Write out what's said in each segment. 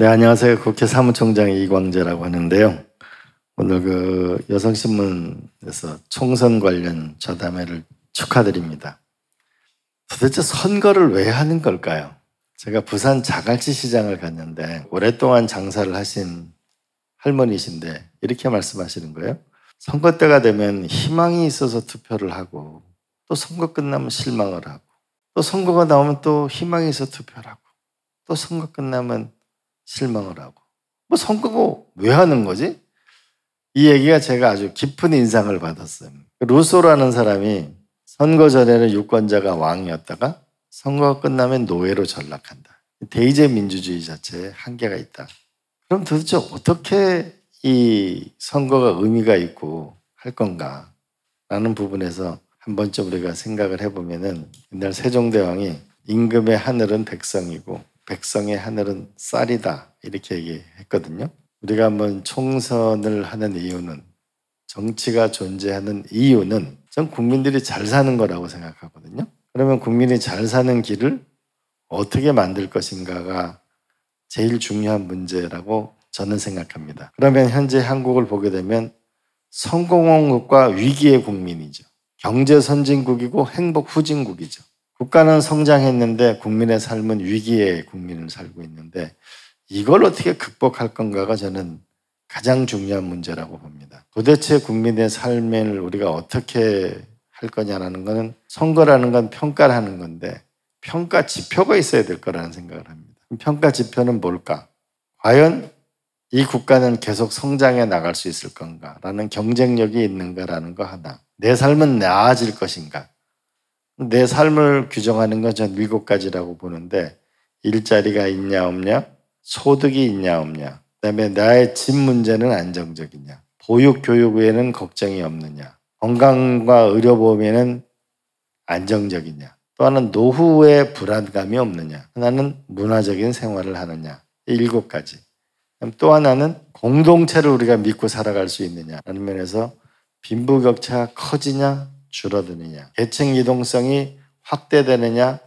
네, 안녕하세요. 국회 사무총장 이광재라고 하는데요. 오늘 여성신문에서 총선 관련 좌담회를 축하드립니다. 도대체 선거를 왜 하는 걸까요? 제가 부산 자갈치 시장을 갔는데 오랫동안 장사를 하신 할머니신데 이렇게 말씀하시는 거예요. 선거 때가 되면 희망이 있어서 투표를 하고 또 선거 끝나면 실망을 하고 또 선거가 나오면 또 희망이 있어서 투표를 하고 또 선거 끝나면 실망을 하고 선거가 왜 하는 거지? 이 얘기가 제가 아주 깊은 인상을 받았어요. 루소라는 사람이 선거 전에는 유권자가 왕이었다가 선거가 끝나면 노예로 전락한다. 대의제 민주주의 자체에 한계가 있다. 그럼 도대체 어떻게 이 선거가 의미가 있고 할 건가 라는 부분에서 한 번쯤 우리가 생각을 해보면은 옛날 세종대왕이 임금의 하늘은 백성이고 백성의 하늘은 쌀이다 이렇게 얘기했거든요. 우리가 한번 총선을 하는 이유는, 정치가 존재하는 이유는 전 국민들이 잘 사는 거라고 생각하거든요. 그러면 국민이 잘 사는 길을 어떻게 만들 것인가가 제일 중요한 문제라고 저는 생각합니다. 그러면 현재 한국을 보게 되면 성공국과 위기의 국민이죠. 경제 선진국이고 행복 후진국이죠. 국가는 성장했는데 국민의 삶은 위기의 국민을 살고 있는데 이걸 어떻게 극복할 건가가 저는 가장 중요한 문제라고 봅니다. 도대체 국민의 삶을 우리가 어떻게 할 거냐라는 것은, 선거라는 건 평가를 하는 건데 평가 지표가 있어야 될 거라는 생각을 합니다. 평가 지표는 뭘까? 과연 이 국가는 계속 성장해 나갈 수 있을 건가라는 경쟁력이 있는가라는 거 하나. 내 삶은 나아질 것인가? 내 삶을 규정하는 건 전 7가지라고 보는데, 일자리가 있냐 없냐, 소득이 있냐 없냐, 그다음에 나의 집 문제는 안정적이냐, 보육 교육 외에는 걱정이 없느냐, 건강과 의료보험에는 안정적이냐, 또 하나는 노후에 불안감이 없느냐, 하나는 문화적인 생활을 하느냐. 7가지. 또 하나는 공동체를 우리가 믿고 살아갈 수 있느냐라는 면에서 빈부격차가 커지냐 줄어드느냐, 계층 이동성이 확대되느냐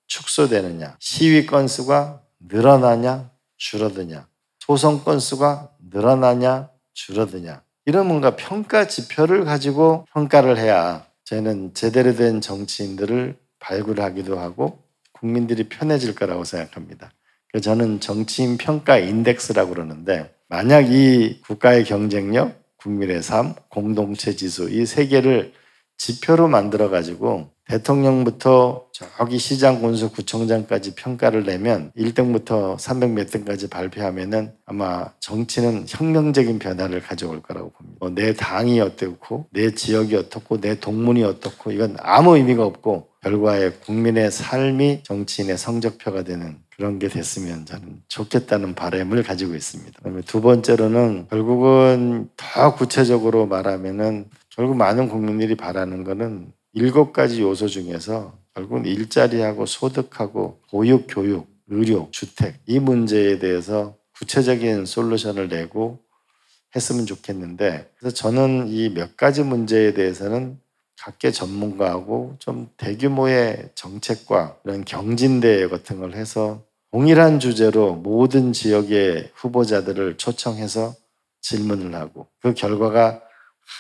축소되느냐, 시위 건수가 늘어나냐 줄어드냐, 소송 건수가 늘어나냐 줄어드냐, 이런 뭔가 평가 지표를 가지고 평가를 해야 저는 제대로 된 정치인들을 발굴하기도 하고 국민들이 편해질 거라고 생각합니다. 그래서 저는 정치인 평가 인덱스라고 그러는데, 만약 이 국가의 경쟁력, 국민의 삶, 공동체 지수, 이 3개를 지표로 만들어가지고 대통령부터 저기 시장, 군수, 구청장까지 평가를 내면 1등부터 300 몇 등까지 발표하면은 아마 정치는 혁명적인 변화를 가져올 거라고 봅니다. 내 당이 어떻고, 내 지역이 어떻고, 내 동문이 어떻고, 이건 아무 의미가 없고 결과에 국민의 삶이 정치인의 성적표가 되는 그런 게 됐으면 저는 좋겠다는 바람을 가지고 있습니다. 그다음에 2번째로는 결국은 더 구체적으로 말하면은 결국 많은 국민들이 바라는 거는 7가지 요소 중에서 결국은 일자리하고 소득하고 보육, 교육, 의료, 주택, 이 문제에 대해서 구체적인 솔루션을 내고 했으면 좋겠는데, 그래서 저는 이 몇 가지 문제에 대해서는 각계 전문가하고 좀 대규모의 정책과 이런 경진대회 같은 걸 해서 동일한 주제로 모든 지역의 후보자들을 초청해서 질문을 하고 그 결과가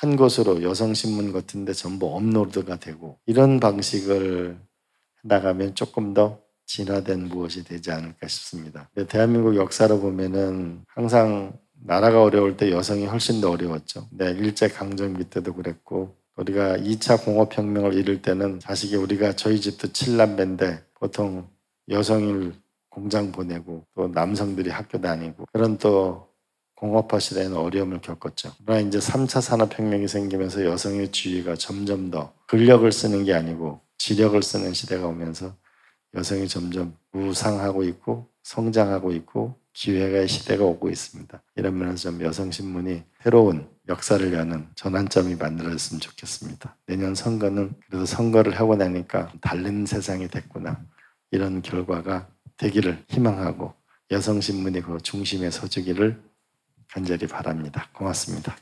한 곳으로 여성신문 같은 데 전부 업로드가 되고, 이런 방식을 나가면 조금 더 진화된 무엇이 되지 않을까 싶습니다. 대한민국 역사로 보면은 항상 나라가 어려울 때 여성이 훨씬 더 어려웠죠. 일제강점기 때도 그랬고, 우리가 2차 공업혁명을 이룰 때는 자식이, 우리가 저희 집도 7남매인데 보통 여성을 공장 보내고 또 남성들이 학교 다니고, 그런 또 공업화 시대에는 어려움을 겪었죠. 그러나 이제 3차 산업혁명이 생기면서 여성의 지위가 점점 더 근력을 쓰는 게 아니고 지력을 쓰는 시대가 오면서 여성이 점점 부상하고 있고 성장하고 있고 기회의 시대가 오고 있습니다. 이런 면에서 좀 여성신문이 새로운 역사를 여는 전환점이 만들어졌으면 좋겠습니다. 내년 선거는 그래도 선거를 하고 나니까 다른 세상이 됐구나, 이런 결과가 되기를 희망하고 여성신문이 그 중심에 서주기를 간절히 바랍니다. 고맙습니다.